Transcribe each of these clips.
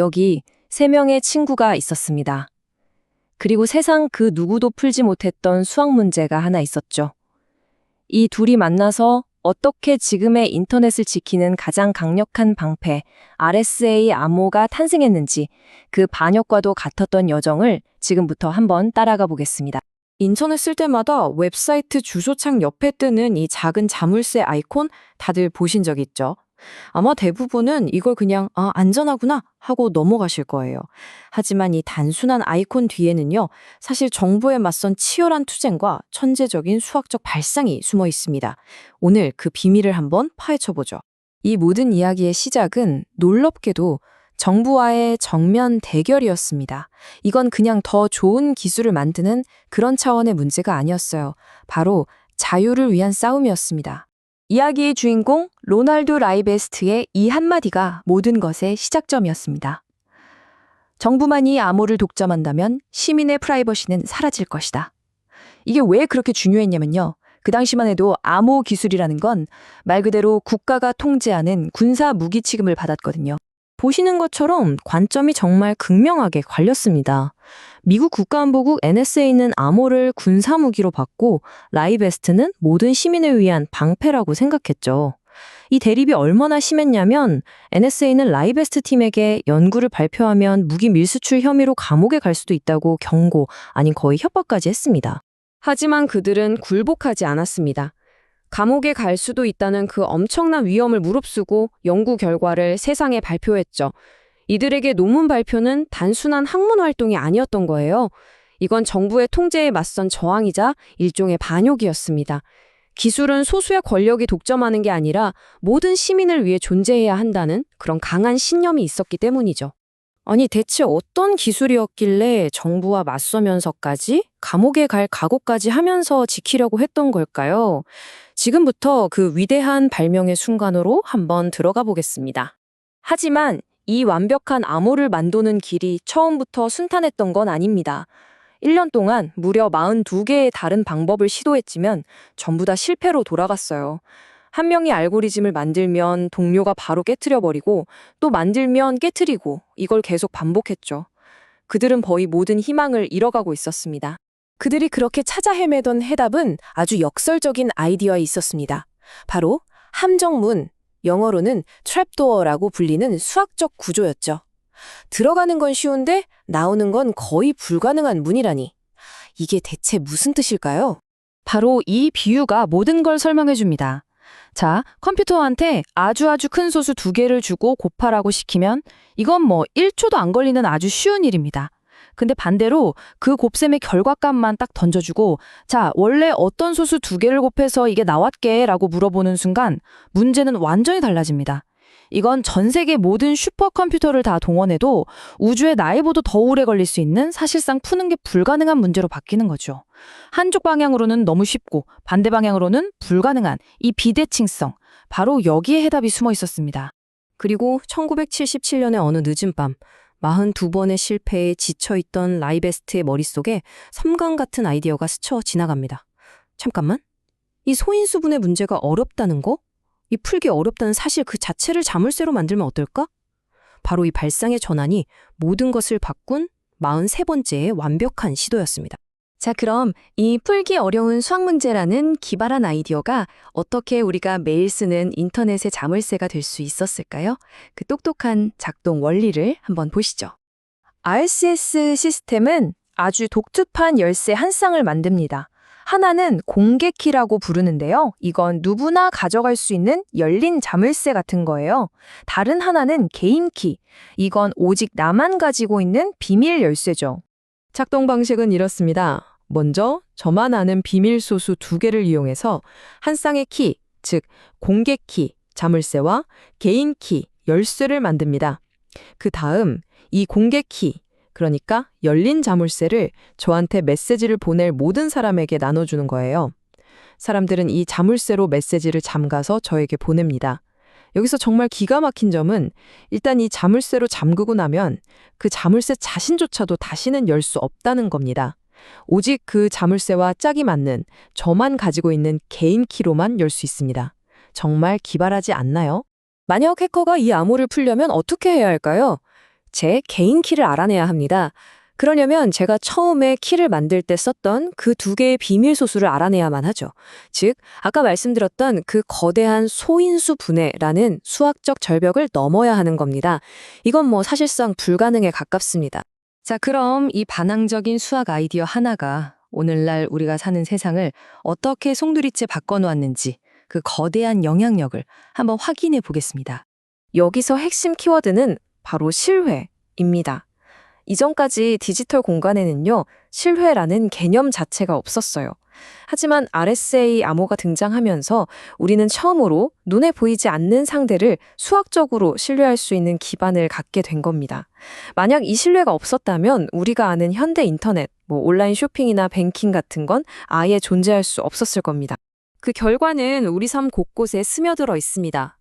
여기 3명의 친구가 있었습니다. 그리고 세상 그 누구도 풀지 못했던 수학 문제가 하나 있었죠. 이 둘이 만나서 어떻게 지금의 인터넷을 지키는 가장 강력한 방패, RSA 암호가 탄생했는지 그 반역과도 같았던 여정을 지금부터 한번 따라가 보겠습니다. 인터넷 쓸 때마다 웹사이트 주소창 옆에 뜨는 이 작은 자물쇠 아이콘 다들 보신 적 있죠? 아마 대부분은 이걸 그냥 안전하구나 하고 넘어가실 거예요. 하지만 이 단순한 아이콘 뒤에는요, 사실 정부에 맞선 치열한 투쟁과 천재적인 수학적 발상이 숨어 있습니다. 오늘 그 비밀을 한번 파헤쳐보죠. 이 모든 이야기의 시작은 놀랍게도 정부와의 정면 대결이었습니다. 이건 그냥 더 좋은 기술을 만드는 그런 차원의 문제가 아니었어요. 바로 자유를 위한 싸움이었습니다. 이야기의 주인공 로날두 라이베스트의 이 한마디가 모든 것의 시작점이었습니다. 정부만이 암호를 독점한다면 시민의 프라이버시는 사라질 것이다. 이게 왜 그렇게 중요했냐면요. 그 당시만 해도 암호 기술이라는 건 말 그대로 국가가 통제하는 군사 무기 취급을 받았거든요. 보시는 것처럼 관점이 정말 극명하게 갈렸습니다. 미국 국가안보국 NSA는 암호를 군사무기로 받고 라이베스트는 모든 시민을 위한 방패라고 생각했죠. 이 대립이 얼마나 심했냐면 NSA는 라이베스트 팀에게 연구를 발표하면 무기 밀수출 혐의로 감옥에 갈 수도 있다고 경고, 아닌 거의 협박까지 했습니다. 하지만 그들은 굴복하지 않았습니다. 감옥에 갈 수도 있다는 그 엄청난 위험을 무릅쓰고 연구 결과를 세상에 발표했죠. 이들에게 논문 발표는 단순한 학문 활동이 아니었던 거예요. 이건 정부의 통제에 맞선 저항이자 일종의 반역이었습니다. 기술은 소수의 권력이 독점하는 게 아니라 모든 시민을 위해 존재해야 한다는 그런 강한 신념이 있었기 때문이죠. 아니, 대체 어떤 기술이었길래 정부와 맞서면서까지 감옥에 갈 각오까지 하면서 지키려고 했던 걸까요? 지금부터 그 위대한 발명의 순간으로 한번 들어가 보겠습니다. 하지만 이 완벽한 암호를 만드는 길이 처음부터 순탄했던 건 아닙니다. 1년 동안 무려 42개의 다른 방법을 시도했지만 전부 다 실패로 돌아갔어요. 한 명이 알고리즘을 만들면 동료가 바로 깨트려버리고 또 만들면 깨트리고 이걸 계속 반복했죠. 그들은 거의 모든 희망을 잃어가고 있었습니다. 그들이 그렇게 찾아 헤매던 해답은 아주 역설적인 아이디어에 있었습니다. 바로 함정문, 영어로는 트랩도어라고 불리는 수학적 구조였죠. 들어가는 건 쉬운데 나오는 건 거의 불가능한 문이라니. 이게 대체 무슨 뜻일까요? 바로 이 비유가 모든 걸 설명해 줍니다. 자, 컴퓨터한테 아주 큰 소수 2개를 주고 곱하라고 시키면 이건 1초도 안 걸리는 아주 쉬운 일입니다. 근데 반대로 그 곱셈의 결과값만 딱 던져주고 자, 원래 어떤 소수 2개를 곱해서 이게 나왔게? 라고 물어보는 순간 문제는 완전히 달라집니다. 이건 전 세계 모든 슈퍼컴퓨터를 다 동원해도 우주의 나이보다 더 오래 걸릴 수 있는 사실상 푸는 게 불가능한 문제로 바뀌는 거죠. 한쪽 방향으로는 너무 쉽고 반대 방향으로는 불가능한 이 비대칭성, 바로 여기에 해답이 숨어 있었습니다. 그리고 1977년의 어느 늦은 밤, 42번의 실패에 지쳐있던 라이베스트의 머릿속에 섬광 같은 아이디어가 스쳐 지나갑니다. 잠깐만, 이 소인수분의 문제가 어렵다는 거? 이 풀기 어렵다는 사실 그 자체를 자물쇠로 만들면 어떨까? 바로 이 발상의 전환이 모든 것을 바꾼 43번째의 완벽한 시도였습니다. 자, 그럼 이 풀기 어려운 수학 문제라는 기발한 아이디어가 어떻게 우리가 매일 쓰는 인터넷의 자물쇠가 될 수 있었을까요? 그 똑똑한 작동 원리를 한번 보시죠. RCS 시스템은 아주 독특한 열쇠 한 쌍을 만듭니다. 하나는 공개키라고 부르는데요. 이건 누구나 가져갈 수 있는 열린 자물쇠 같은 거예요. 다른 하나는 개인키. 이건 오직 나만 가지고 있는 비밀 열쇠죠. 작동 방식은 이렇습니다. 먼저 저만 아는 비밀 소수 2개를 이용해서 한 쌍의 키, 즉 공개키, 자물쇠와 개인키, 열쇠를 만듭니다. 그 다음 이 공개키, 그러니까 열린 자물쇠를 저한테 메시지를 보낼 모든 사람에게 나눠주는 거예요. 사람들은 이 자물쇠로 메시지를 잠가서 저에게 보냅니다. 여기서 정말 기가 막힌 점은 일단 이 자물쇠로 잠그고 나면 그 자물쇠 자신조차도 다시는 열 수 없다는 겁니다. 오직 그 자물쇠와 짝이 맞는 저만 가지고 있는 개인 키로만 열 수 있습니다. 정말 기발하지 않나요? 만약 해커가 이 암호를 풀려면 어떻게 해야 할까요? 제 개인 키를 알아내야 합니다. 그러려면 제가 처음에 키를 만들 때 썼던 그 2개의 비밀 소수를 알아내야만 하죠. 즉, 아까 말씀드렸던 그 거대한 소인수 분해라는 수학적 절벽을 넘어야 하는 겁니다. 이건 뭐 사실상 불가능에 가깝습니다. 자, 그럼 이 반항적인 수학 아이디어 하나가 오늘날 우리가 사는 세상을 어떻게 송두리째 바꿔놓았는지 그 거대한 영향력을 한번 확인해 보겠습니다. 여기서 핵심 키워드는 바로 실회입니다. 이전까지 디지털 공간에는요, 실회라는 개념 자체가 없었어요. 하지만 RSA 암호가 등장하면서 우리는 처음으로 눈에 보이지 않는 상대를 수학적으로 신뢰할 수 있는 기반을 갖게 된 겁니다. 만약 이 신뢰가 없었다면 우리가 아는 현대 인터넷, 온라인 쇼핑이나 뱅킹 같은 건 아예 존재할 수 없었을 겁니다. 그 결과는 우리 삶 곳곳에 스며들어 있습니다.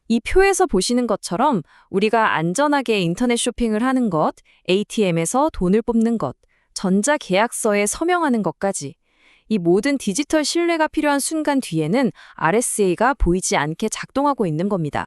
이 표에서 보시는 것처럼 우리가 안전하게 인터넷 쇼핑을 하는 것, ATM에서 돈을 뽑는 것, 전자계약서에 서명하는 것까지 이 모든 디지털 신뢰가 필요한 순간 뒤에는 RSA가 보이지 않게 작동하고 있는 겁니다.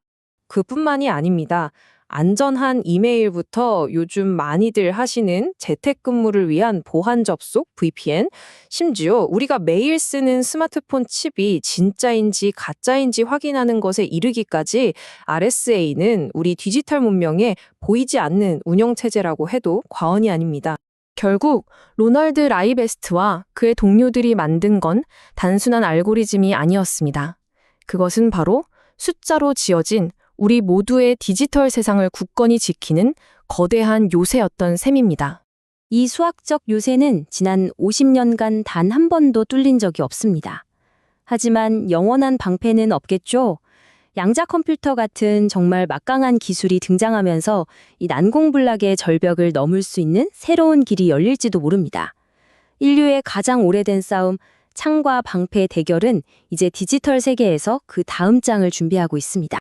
그뿐만이 아닙니다. 안전한 이메일부터 요즘 많이들 하시는 재택근무를 위한 보안 접속, VPN, 심지어 우리가 매일 쓰는 스마트폰 칩이 진짜인지 가짜인지 확인하는 것에 이르기까지 RSA는 우리 디지털 문명에 보이지 않는 운영체제라고 해도 과언이 아닙니다. 결국 로널드 라이베스트와 그의 동료들이 만든 건 단순한 알고리즘이 아니었습니다. 그것은 바로 숫자로 지어진 우리 모두의 디지털 세상을 굳건히 지키는 거대한 요새였던 셈입니다. 이 수학적 요새는 지난 50년간 단 한 번도 뚫린 적이 없습니다. 하지만 영원한 방패는 없겠죠. 양자 컴퓨터 같은 정말 막강한 기술이 등장하면서 이 난공불락의 절벽을 넘을 수 있는 새로운 길이 열릴지도 모릅니다. 인류의 가장 오래된 싸움, 창과 방패의 대결은 이제 디지털 세계에서 그 다음 장을 준비하고 있습니다.